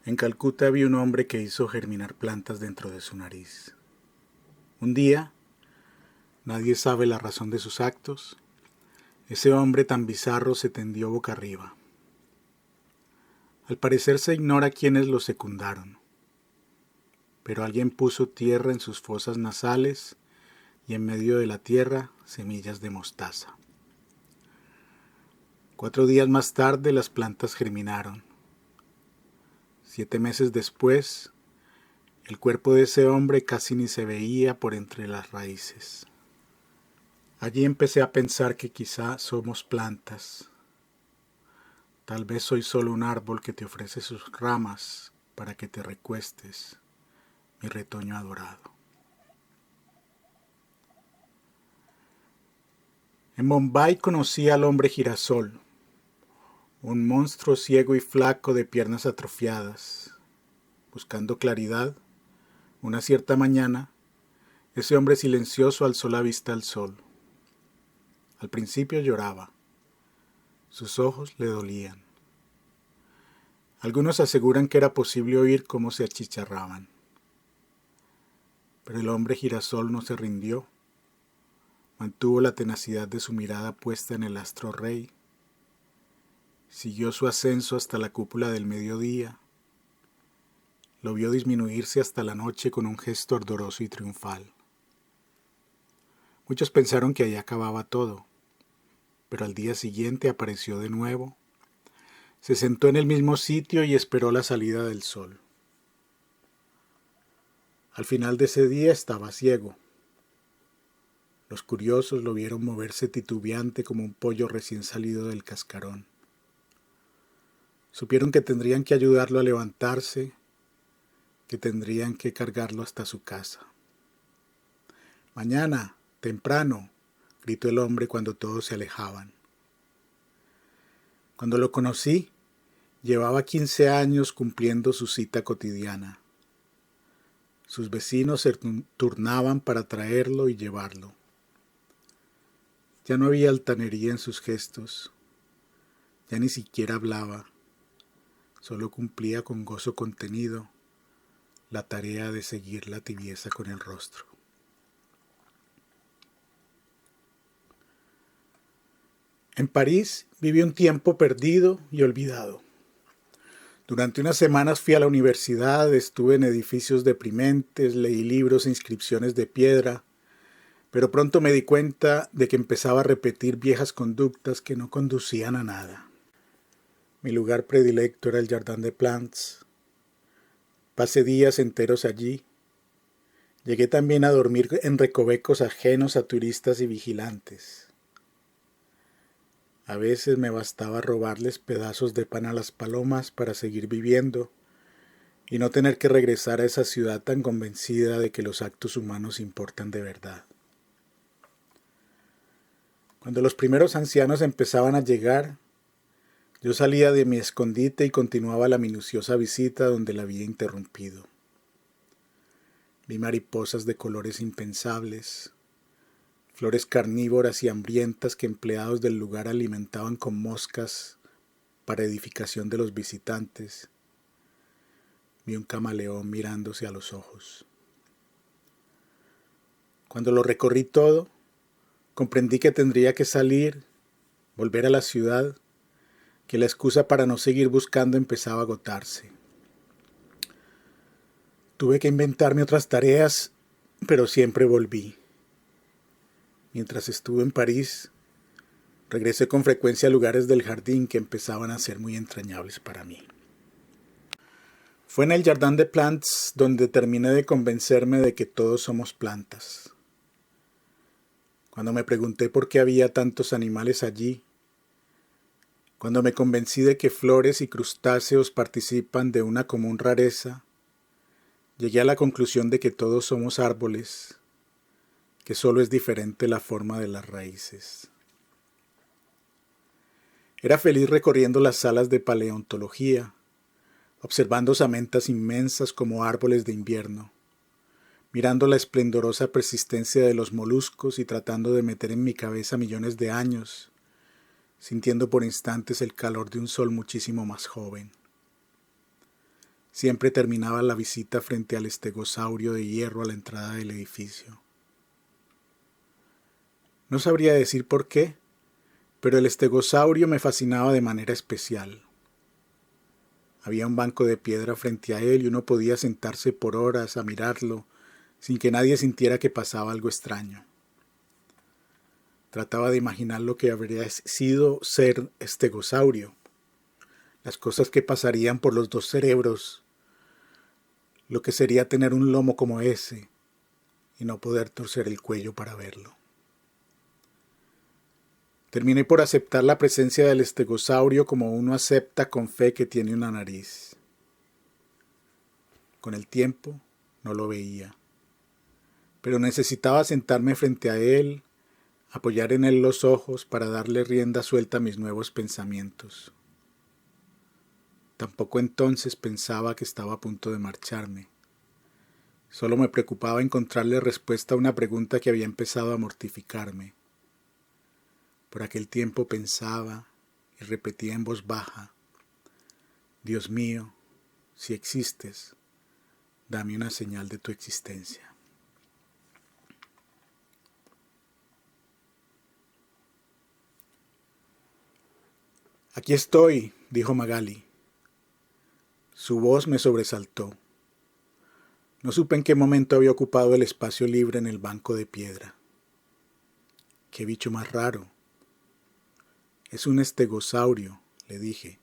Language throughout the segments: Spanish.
En Calcuta vi un hombre que hizo germinar plantas dentro de su nariz. Un día, nadie sabe la razón de sus actos, ese hombre tan bizarro se tendió boca arriba. Al parecer se ignora quiénes lo secundaron, pero alguien puso tierra en sus fosas nasales y en medio de la tierra semillas de mostaza. 4 días más tarde las plantas germinaron. 7 meses después, el cuerpo de ese hombre casi ni se veía por entre las raíces. Allí empecé a pensar que quizá somos plantas. Tal vez soy solo un árbol que te ofrece sus ramas para que te recuestes, mi retoño adorado. En Bombay conocí al hombre girasol, un monstruo ciego y flaco de piernas atrofiadas. Buscando claridad, una cierta mañana, ese hombre silencioso alzó la vista al sol. Al principio lloraba. Sus ojos le dolían. Algunos aseguran que era posible oír cómo se achicharraban. Pero el hombre girasol no se rindió. Mantuvo la tenacidad de su mirada puesta en el astro rey. Siguió su ascenso hasta la cúpula del mediodía. Lo vio disminuirse hasta la noche con un gesto ardoroso y triunfal. Muchos pensaron que allí acababa todo, pero al día siguiente apareció de nuevo. Se sentó en el mismo sitio y esperó la salida del sol. Al final de ese día estaba ciego. Los curiosos lo vieron moverse titubeante como un pollo recién salido del cascarón. Supieron que tendrían que ayudarlo a levantarse, que tendrían que cargarlo hasta su casa. «Mañana, temprano», gritó el hombre cuando todos se alejaban. Cuando lo conocí, llevaba 15 años cumpliendo su cita cotidiana. Sus vecinos se turnaban para traerlo y llevarlo. Ya no había altanería en sus gestos, ya ni siquiera hablaba, solo cumplía con gozo contenido la tarea de seguir la tibieza con el rostro. En París viví un tiempo perdido y olvidado. Durante unas semanas fui a la universidad, estuve en edificios deprimentes, leí libros e inscripciones de piedra, pero pronto me di cuenta de que empezaba a repetir viejas conductas que no conducían a nada. Mi lugar predilecto era el Jardin des Plantes. Pasé días enteros allí. Llegué también a dormir en recovecos ajenos a turistas y vigilantes. A veces me bastaba robarles pedazos de pan a las palomas para seguir viviendo y no tener que regresar a esa ciudad tan convencida de que los actos humanos importan de verdad. Cuando los primeros ancianos empezaban a llegar, yo salía de mi escondite y continuaba la minuciosa visita donde la había interrumpido. Vi mariposas de colores impensables, flores carnívoras y hambrientas que empleados del lugar alimentaban con moscas para edificación de los visitantes. Vi un camaleón mirándose a los ojos. Cuando lo recorrí todo, comprendí que tendría que salir, volver a la ciudad, que la excusa para no seguir buscando empezaba a agotarse. Tuve que inventarme otras tareas, pero siempre volví. Mientras estuve en París, regresé con frecuencia a lugares del jardín que empezaban a ser muy entrañables para mí. Fue en el Jardin des Plantes donde terminé de convencerme de que todos somos plantas. Cuando me pregunté por qué había tantos animales allí, cuando me convencí de que flores y crustáceos participan de una común rareza, llegué a la conclusión de que todos somos árboles, que solo es diferente la forma de las raíces. Era feliz recorriendo las salas de paleontología, observando osamentas inmensas como árboles de invierno, mirando la esplendorosa persistencia de los moluscos y tratando de meter en mi cabeza millones de años, sintiendo por instantes el calor de un sol muchísimo más joven. Siempre terminaba la visita frente al estegosaurio de hierro a la entrada del edificio. No sabría decir por qué, pero el estegosaurio me fascinaba de manera especial. Había un banco de piedra frente a él y uno podía sentarse por horas a mirarlo sin que nadie sintiera que pasaba algo extraño. Trataba de imaginar lo que habría sido ser estegosaurio, las cosas que pasarían por los dos cerebros, lo que sería tener un lomo como ese y no poder torcer el cuello para verlo. Terminé por aceptar la presencia del estegosaurio como uno acepta con fe que tiene una nariz. Con el tiempo no lo veía, pero necesitaba sentarme frente a él, apoyar en él los ojos para darle rienda suelta a mis nuevos pensamientos. Tampoco entonces pensaba que estaba a punto de marcharme. Solo me preocupaba encontrarle respuesta a una pregunta que había empezado a mortificarme. Por aquel tiempo pensaba y repetía en voz baja: Dios mío, si existes, dame una señal de tu existencia. Aquí estoy, dijo Magali. Su voz me sobresaltó. No supe en qué momento había ocupado el espacio libre en el banco de piedra. ¡Qué bicho más raro! Es un estegosaurio, le dije.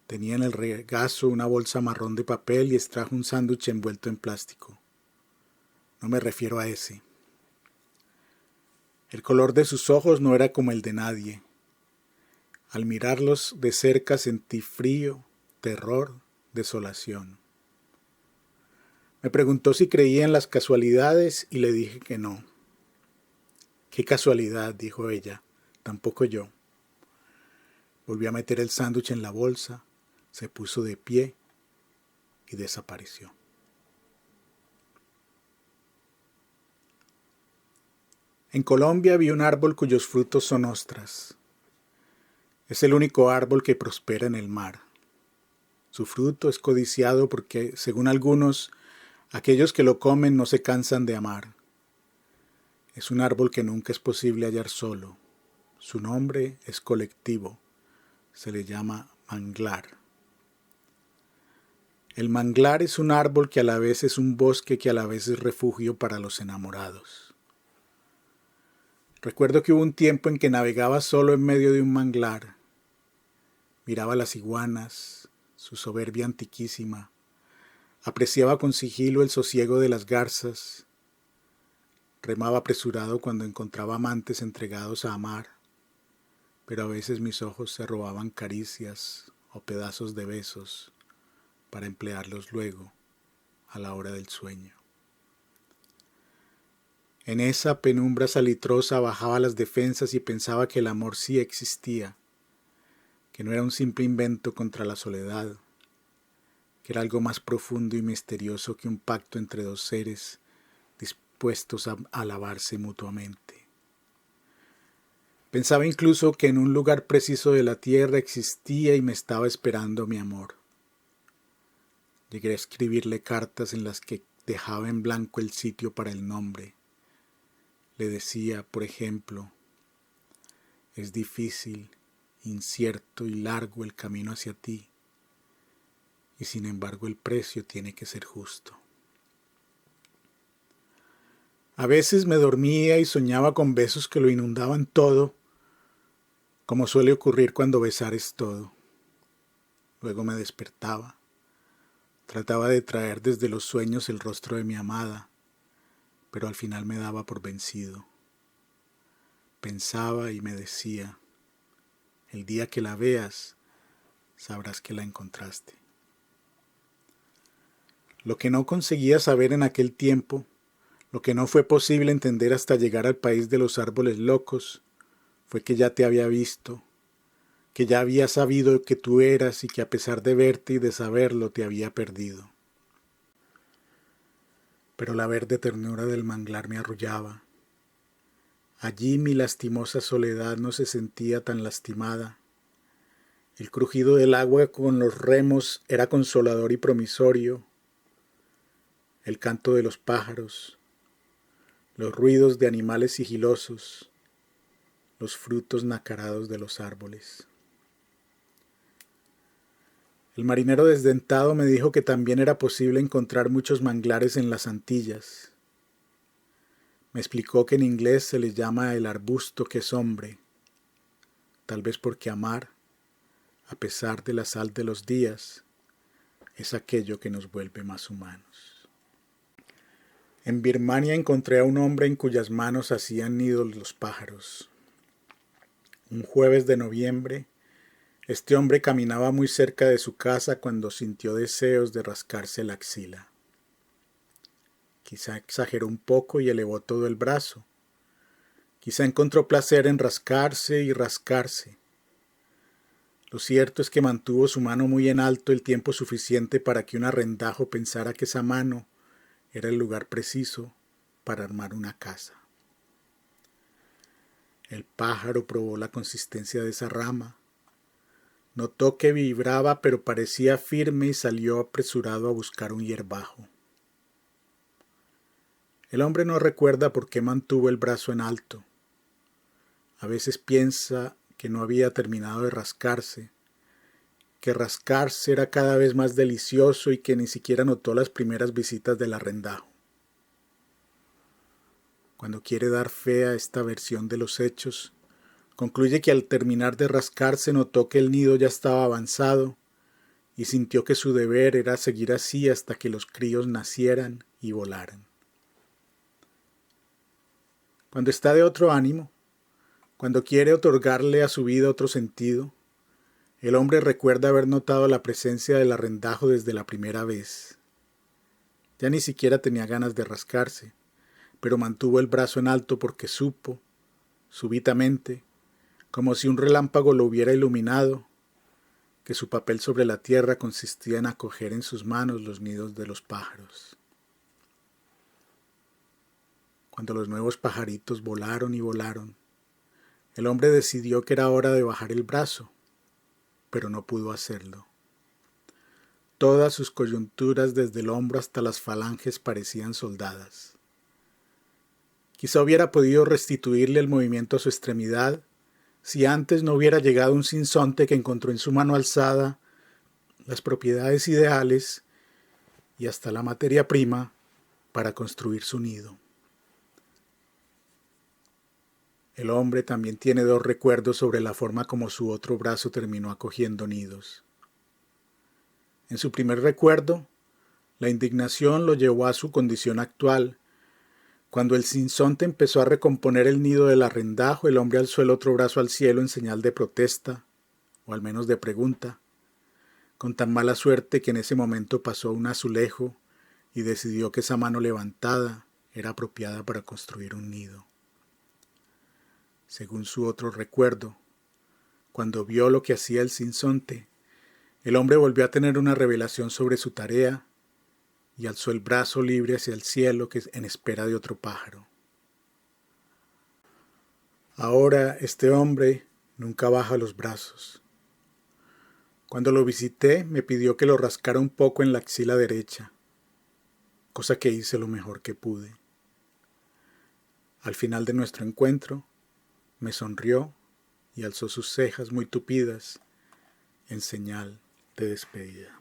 Tenía en el regazo una bolsa marrón de papel y extrajo un sándwich envuelto en plástico. No me refiero a ese. El color de sus ojos no era como el de nadie. Al mirarlos de cerca sentí frío, terror, desolación. Me preguntó si creía en las casualidades y le dije que no. «¿Qué casualidad?», dijo ella. «Tampoco yo». Volvió a meter el sándwich en la bolsa, se puso de pie y desapareció. En Colombia vi un árbol cuyos frutos son ostras. Es el único árbol que prospera en el mar. Su fruto es codiciado porque, según algunos, aquellos que lo comen no se cansan de amar. Es un árbol que nunca es posible hallar solo. Su nombre es colectivo. Se le llama manglar. El manglar es un árbol que a la vez es un bosque que a la vez es refugio para los enamorados. Recuerdo que hubo un tiempo en que navegaba solo en medio de un manglar. Miraba las iguanas, su soberbia antiquísima. Apreciaba con sigilo el sosiego de las garzas. Remaba apresurado cuando encontraba amantes entregados a amar, pero a veces mis ojos se robaban caricias o pedazos de besos para emplearlos luego a la hora del sueño. En esa penumbra salitrosa bajaba las defensas y pensaba que el amor sí existía, que no era un simple invento contra la soledad, que era algo más profundo y misterioso que un pacto entre dos seres dispuestos a alabarse mutuamente. Pensaba incluso que en un lugar preciso de la tierra existía y me estaba esperando mi amor. Llegué a escribirle cartas en las que dejaba en blanco el sitio para el nombre. Le decía, por ejemplo: es difícil, incierto y largo el camino hacia ti, y sin embargo el precio tiene que ser justo. A veces me dormía y soñaba con besos que lo inundaban todo, como suele ocurrir cuando besar es todo. Luego me despertaba. Trataba de traer desde los sueños el rostro de mi amada, pero al final me daba por vencido. Pensaba y me decía: el día que la veas, sabrás que la encontraste. Lo que no conseguía saber en aquel tiempo, lo que no fue posible entender hasta llegar al país de los árboles locos, fue que ya te había visto, que ya había sabido que tú eras y que a pesar de verte y de saberlo te había perdido. Pero la verde ternura del manglar me arrullaba. Allí mi lastimosa soledad no se sentía tan lastimada. El crujido del agua con los remos era consolador y promisorio, el canto de los pájaros, los ruidos de animales sigilosos, los frutos nacarados de los árboles. El marinero desdentado me dijo que también era posible encontrar muchos manglares en las Antillas. Me explicó que en inglés se les llama el arbusto que es hombre, tal vez porque amar, a pesar de la sal de los días, es aquello que nos vuelve más humanos. En Birmania encontré a un hombre en cuyas manos hacían nidos los pájaros. Un jueves de noviembre, este hombre caminaba muy cerca de su casa cuando sintió deseos de rascarse la axila. Quizá exageró un poco y elevó todo el brazo. Quizá encontró placer en rascarse y rascarse. Lo cierto es que mantuvo su mano muy en alto el tiempo suficiente para que un arrendajo pensara que esa mano era el lugar preciso para armar una casa. El pájaro probó la consistencia de esa rama. Notó que vibraba, pero parecía firme y salió apresurado a buscar un hierbajo. El hombre no recuerda por qué mantuvo el brazo en alto. A veces piensa que no había terminado de rascarse, que rascarse era cada vez más delicioso y que ni siquiera notó las primeras visitas del arrendajo. Cuando quiere dar fe a esta versión de los hechos, concluye que al terminar de rascarse notó que el nido ya estaba avanzado y sintió que su deber era seguir así hasta que los críos nacieran y volaran. Cuando está de otro ánimo, cuando quiere otorgarle a su vida otro sentido, el hombre recuerda haber notado la presencia del arrendajo desde la primera vez. Ya ni siquiera tenía ganas de rascarse, pero mantuvo el brazo en alto porque supo, súbitamente, como si un relámpago lo hubiera iluminado, que su papel sobre la tierra consistía en acoger en sus manos los nidos de los pájaros. Cuando los nuevos pajaritos volaron y volaron, el hombre decidió que era hora de bajar el brazo, pero no pudo hacerlo. Todas sus coyunturas desde el hombro hasta las falanges parecían soldadas. Quizá hubiera podido restituirle el movimiento a su extremidad si antes no hubiera llegado un sinsonte que encontró en su mano alzada las propiedades ideales y hasta la materia prima para construir su nido. El hombre también tiene dos recuerdos sobre la forma como su otro brazo terminó acogiendo nidos. En su primer recuerdo, la indignación lo llevó a su condición actual. Cuando el sinsonte empezó a recomponer el nido del arrendajo, el hombre alzó el otro brazo al cielo en señal de protesta, o al menos de pregunta, con tan mala suerte que en ese momento pasó un azulejo y decidió que esa mano levantada era apropiada para construir un nido. Según su otro recuerdo, cuando vio lo que hacía el sinsonte, el hombre volvió a tener una revelación sobre su tarea y alzó el brazo libre hacia el cielo en espera de otro pájaro. Ahora este hombre nunca baja los brazos. Cuando lo visité me pidió que lo rascara un poco en la axila derecha, cosa que hice lo mejor que pude. Al final de nuestro encuentro, me sonrió y alzó sus cejas muy tupidas en señal de despedida.